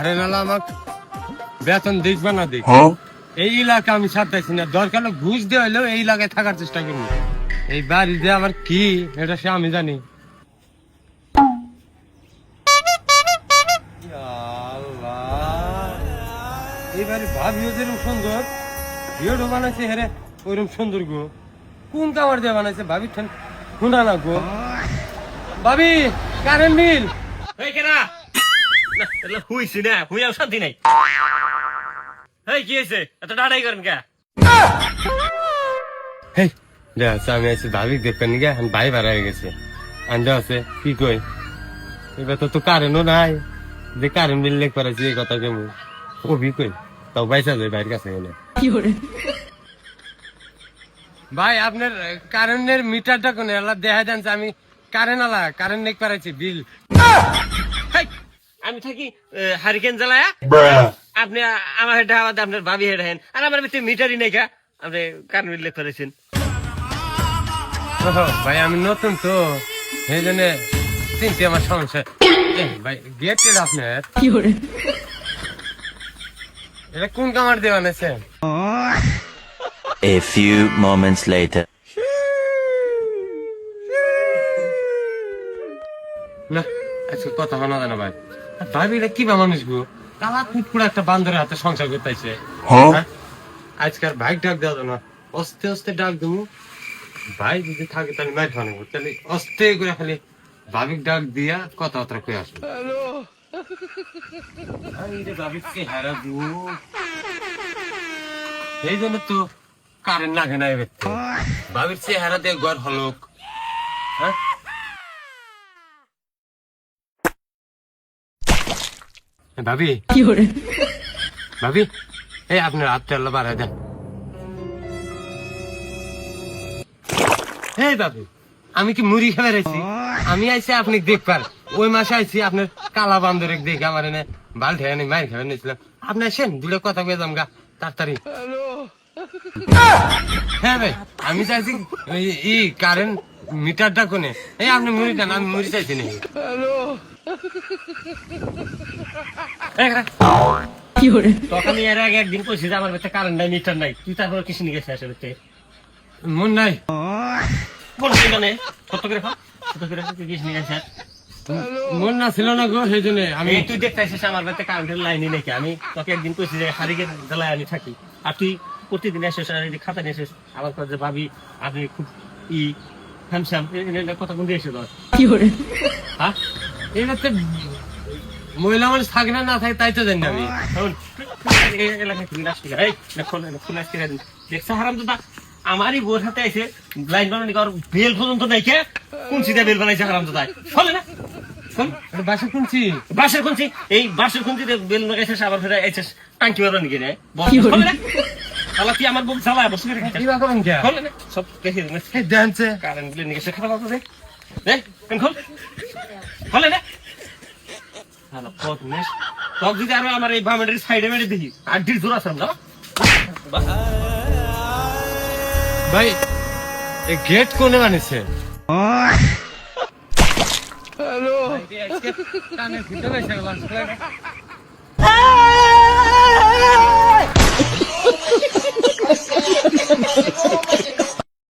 Current আলা আমাকে বেতন দেখবা না দেখ, এই এলাকা আমি ছাড়তেছি না। দরকার হলে ঘুষ দিয়ে হলেও এই এলাকায় থাকার চেষ্টা করবো। এই বাড়ি যে আমার কি এটা সে আমি জানি। এই বাড়ি ভাবিও যেরকম সুন্দর, ভিডিও বানাইছে হেরে ওইরকম সুন্দর গো। কোন কামার দিয়ে বানাইছে ভাবি ঠান শুনা না গো। ভাবি কারেন্ট বিল হুইছি না হুইয়াও শান্তি নাই। কি হয়েছে এত ডাড়াই করেন কে? আমি আছি ভাবি দেখবেন গে ভাই ভাড়া হয়ে গেছে আন্ডা আছে কি কই। এবার তো কারেন্টও নাই যে কারেন্ট বিল লেখ পারাছি এই কথা কেমন কবি কই তাও বাইসা যায় বাইরের কাছে গেলে। ভাই আপনার কারেন্টের মিটারটা কোন এলা দেখা যাচ্ছে আমি কারেন্ট আলা কারেন্ট লেখ পারাইছি বিল। আমি থাকি হারিকেন জ্বালায় আপনি আমার হেড আপনার ভাবি হেড হেন আর আমার ভিতরে মিটারই নেই কা আপনি কারেন্ট বিল লেখ করেছেন। ভাই আমি নতুন তো সেই জন্য চিনতে আমার সমস্যা। ভাই গেট আপনার এটা কোন কামার দিয়ে বানাইছে? A few moments later. না আজকে কথা শোনা যায় না ভাই। ভাবি এটা কি বা মানুষ গো, কালা কুকুরা একটা বান্দরের হাতে সংসার করতেছে। আজকাল ভাই ডাক দেওয়া না, অস্তে অস্তে ডাক দেবো। ভাই যদি থাকে তাহলে মার খাওয়ানো, তাহলে অস্তে করে খালি ভাবিক ডাক দিয়া কথাবার্তা কয়ে আসবো। এই জন্য তো কারেন্ট লাগে না এবার ভাবির চেহারা দিয়ে ঘর হলুক। হ্যাঁ ভাবি ভাবি এই আপনার হাতটা বাড়ায় দেন। এই ভাবি আমি কি মুড়ি খেয়ে বেড়াইছি? আমি আইসি আপনি দেখবার ওই মাসে আইসি আপনার কালা বান্দরে দেখে আমার এনে বাল ঠেয়ে নেই মায়ের খেয়ে নিয়েছিলাম। আপনি আসেন দুটো কথা কয়ে যাম গা তাড়াতাড়ি। হ্যাঁ ভাই আমি চাইছি ই কারেন্ট মিটারটা কোনে। এই আপনি মুড়ি দেন, আমি মুড়ি চাইছি না। তখন এর আগে একদিন কইছি যে আমার কাছে কারেন্ট নাই মিটার নাই, তুই তারপর কিছু নিয়ে গেছে আসলে মন নাই বলছি মানে কত করে তুই কিছু নিয়ে গেছে মন না ছিল না গো সেই জন্য আমি। তুই দেখতেছিস আমার কাছে কারেন্টের লাইনই নাকি, আমি তোকে একদিন কইছি যে হারিকেন জ্বালায় আমি থাকি আর তুই প্রতিদিন এসেস খাতা নিয়ে এসেস আমার কাছে ভাবি আপনি খুব হ্যান্ডসাম কথা কোন দিয়েছে তোর কি করে? হ্যাঁ এটা তো মহিলা মানুষ থাকে না না থাকে তাই তো জানি আমি। আমারই বোর হাতে আছে লাইন বানানি বেল পর্যন্ত নাই কে কোন সিধা বেল বানাইছে হারাম তো তাই চলে না বাসা শুনছি বাসের খুঁজছি এই বাসের খুঁজছি বেল লাগাইছিস আবার ফেরা এসেস টাঙ্কি মারবা নাকি রে তাহলে তুই আমার বুক জ্বালায় বসে সব দেখে জানছে কারেন্ট বিলে নিয়ে খারাপ আছে খোলে না তক যদি আরো আমার এই বামের সাইডে মেরে দেখি আর ডিল জোর আছে না ভাই এই গেট কোনে বানিয়েছে? হ্যালো কানে ভিতরে বসে গেলাম।